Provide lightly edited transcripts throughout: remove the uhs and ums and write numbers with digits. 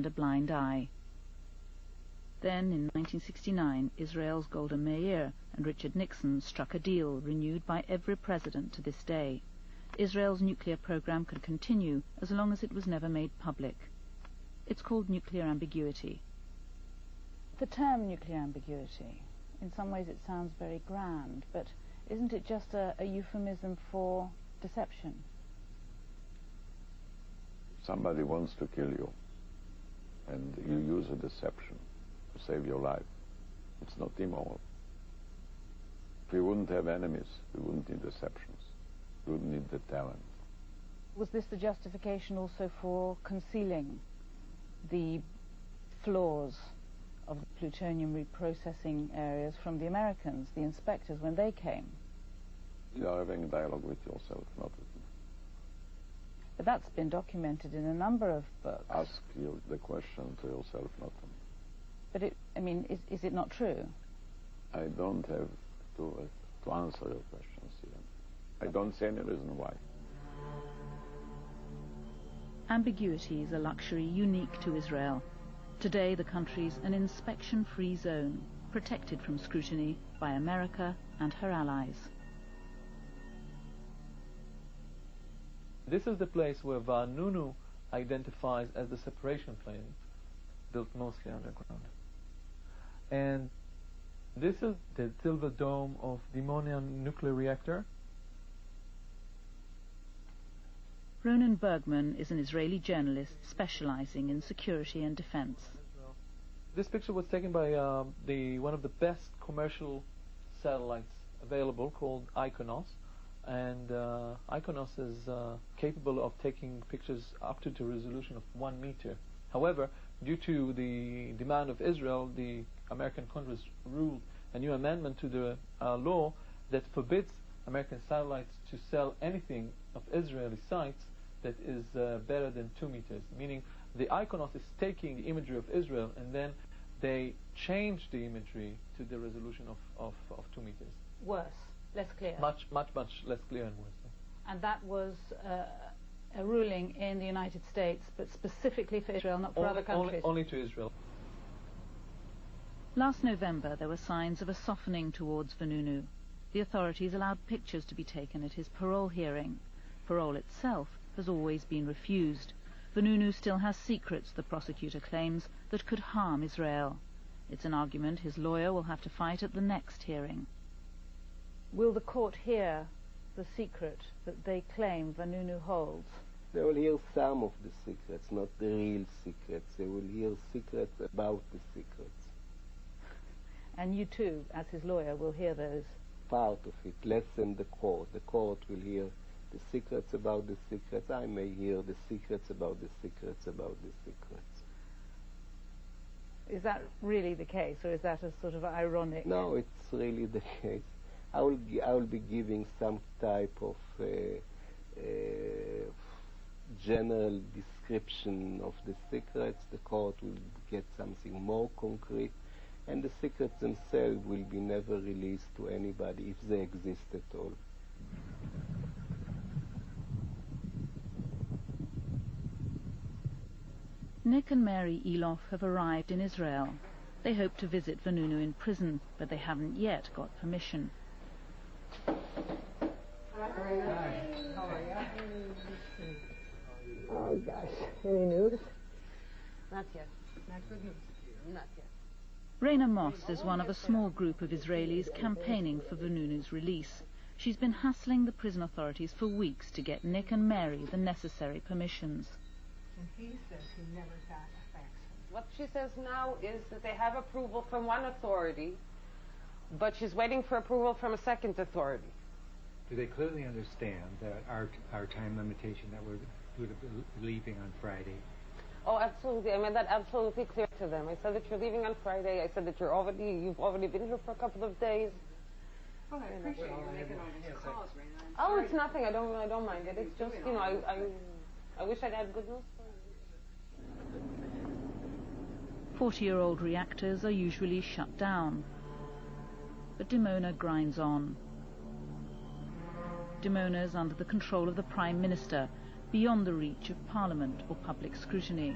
turned a blind eye. Then, in 1969, Israel's Golda Meir and Richard Nixon struck a deal renewed by every president to this day. Israel's nuclear program could continue as long as it was never made public. It's called nuclear ambiguity. The term nuclear ambiguity, in some ways it sounds very grand, but isn't it just a euphemism for deception? Somebody wants to kill you, and you use a deception to save your life. It's not immoral. If we wouldn't have enemies, we wouldn't need deceptions. We wouldn't need the talent. Was this the justification also for concealing the flaws of the plutonium reprocessing areas from the Americans, the inspectors, when they came? You are having a dialogue with yourself, not with me. But that's been documented in a number of books. Ask you the question to yourself, not to me. But I mean, is it not true? I don't have to answer your questions here. I don't see any reason why. Ambiguity is a luxury unique to Israel. Today the country's an inspection-free zone, protected from scrutiny by America and her allies. This is the place where Vanunu identifies as the separation plane, built mostly underground. And this is the silver dome of the Dimona nuclear reactor. Ronan Bergman is an Israeli journalist specializing in security and defense. This picture was taken by one of the best commercial satellites available, called Iconos. And Iconos is capable of taking pictures up to the resolution of 1 meter. However, due to the demand of Israel, the American Congress ruled a new amendment to the law that forbids American satellites to sell anything of Israeli sites that is better than 2 meters, meaning the Iconos is taking the imagery of Israel and then they change the imagery to the resolution of 2 meters. Worse, less clear. Much less clear and worse. And that was a ruling in the United States, but specifically for Israel, not for other countries? Only to Israel. Last November, there were signs of a softening towards Vanunu. The authorities allowed pictures to be taken at his parole hearing. Parole itself has always been refused. Vanunu still has secrets, the prosecutor claims, that could harm Israel. It's an argument his lawyer will have to fight at the next hearing. Will the court hear the secret that they claim Vanunu holds? They will hear some of the secrets, not the real secrets. They will hear secrets about the secrets. And you too, as his lawyer, will hear those? Part of it, less than the court. The court will hear the secrets about the secrets. I may hear the secrets about the secrets about the secrets. Is that really the case, or is that a sort of ironic? No, it's really the case. I will be giving some type of general description of the secrets. The court will get something more concrete, and the secrets themselves will be never released to anybody if they exist at all. Nick and Mary Elof have arrived in Israel. They hope to visit Vanunu in prison, but they haven't yet got permission. Hi. How are you? Oh gosh, any news? Not yet. Not good news. Not yet. Raina Moss is one of a small group of Israelis campaigning for Vanunu's release. She's been hassling the prison authorities for weeks to get Nick and Mary the necessary permissions. And he says he never got a fax. What she says now is that they have approval from one authority, but she's waiting for approval from a second authority. Do they clearly understand that our time limitation that we're leaving on Friday? Oh, absolutely. I made that absolutely clear to them. I said that you're leaving on Friday. I said that you've already been here for a couple of days. Well, I appreciate you making all these calls, Raina. Oh, it's nothing. I don't mind it. It's just, you know, I wish I'd had good news for you. 40-year-old reactors are usually shut down. But Dimona grinds on. Dimona's under the control of the Prime Minister, beyond the reach of Parliament or public scrutiny.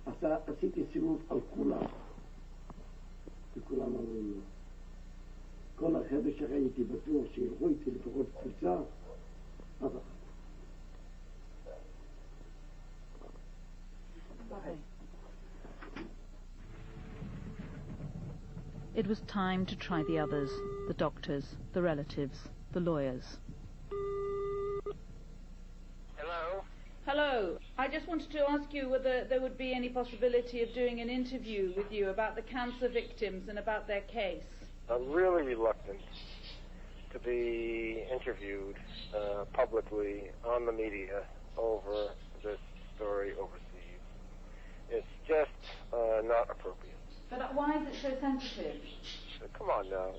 עשיתי סיבוב על כולם, וכולם אמרו לו. כל החבר'ה שראיתי בטוח שילכו איתי לפחות קבוצה, אף אחד. It was time to try the others, the doctors, the relatives, the lawyers. Hello? Hello. I just wanted to ask you whether there would be any possibility of doing an interview with you about the cancer victims and about their case. I'm really reluctant to be interviewed publicly on the media over this story overseas. It's just not appropriate. But why is it so sensitive? Come on now.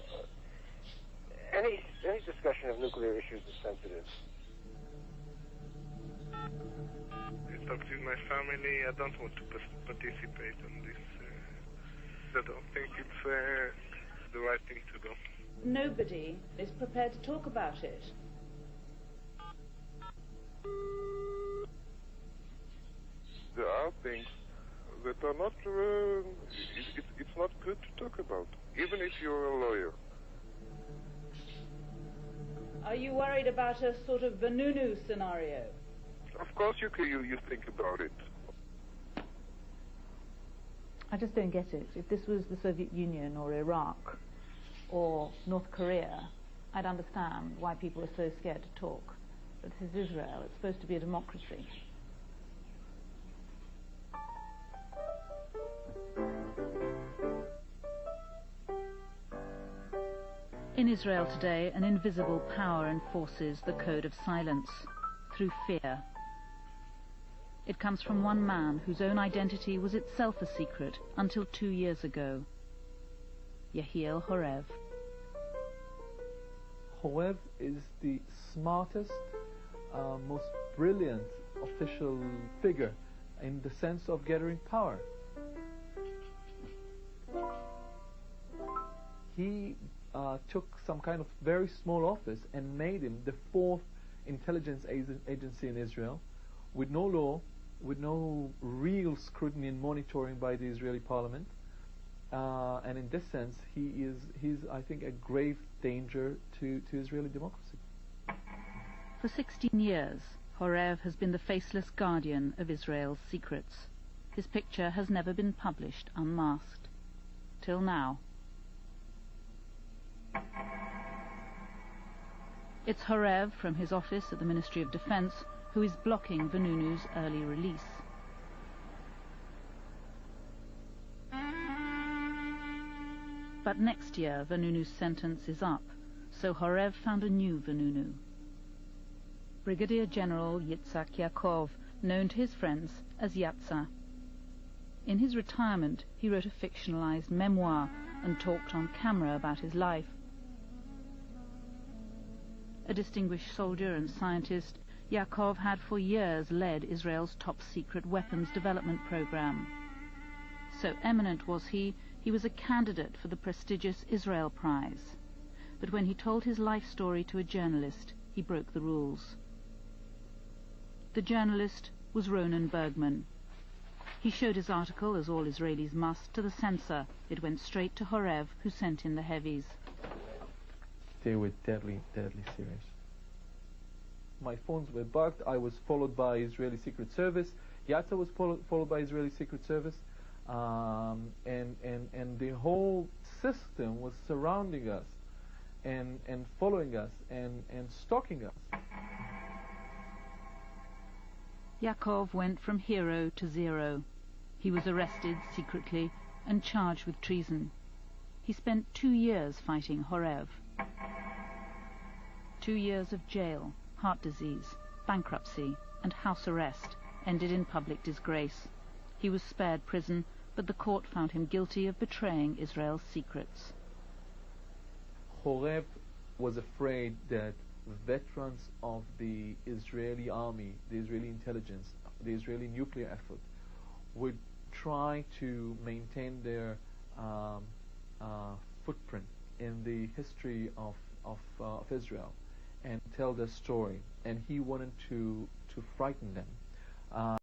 Any discussion of nuclear issues is sensitive. I talked with my family. I don't want to participate in this. I don't think it's the right thing to do. Nobody is prepared to talk about it. There are things that are not, it's not good to talk about, even if you're a lawyer. Are you worried about a sort of Vanunu scenario? Of course you think about it. I just don't get it. If this was the Soviet Union or Iraq or North Korea, I'd understand why people are so scared to talk. But this is Israel. It's supposed to be a democracy. In Israel today, an invisible power enforces the code of silence through fear. It comes from one man whose own identity was itself a secret until 2 years ago. Yehiel Horev. Horev is the smartest, most brilliant official figure in the sense of gathering power. He took some kind of very small office and made him the 4th intelligence agency in Israel, with no law, with no real scrutiny and monitoring by the Israeli parliament. And in this sense, he's I think, a grave danger to Israeli democracy. For 16 years, Horev has been the faceless guardian of Israel's secrets. His picture has never been published unmasked. Till now. It's Horev from his office at the Ministry of Defense who is blocking Vanunu's early release. But next year Vanunu's sentence is up, so Horev found a new Vanunu. Brigadier General Yitzhak Yaakov, known to his friends as Yatza. In his retirement he wrote a fictionalized memoir and talked on camera about his life. A distinguished soldier and scientist, Yaakov had for years led Israel's top-secret weapons development program. So eminent was he was a candidate for the prestigious Israel Prize. But when he told his life story to a journalist, he broke the rules. The journalist was Ronan Bergman. He showed his article, as all Israelis must, to the censor. It went straight to Horev, who sent in the heavies. They were deadly, deadly serious. My phones were bugged. I was followed by Israeli Secret Service. Yatza was followed by Israeli Secret Service. And the whole system was surrounding us and following us and stalking us. Yaakov went from hero to zero. He was arrested secretly and charged with treason. He spent 2 years fighting Horev. 2 years of jail, heart disease, bankruptcy, and house arrest ended in public disgrace. He was spared prison, but the court found him guilty of betraying Israel's secrets. Horev was afraid that veterans of the Israeli army, the Israeli intelligence, the Israeli nuclear effort would try to maintain their footprint in the history of Israel and tell their story, and he wanted to frighten them.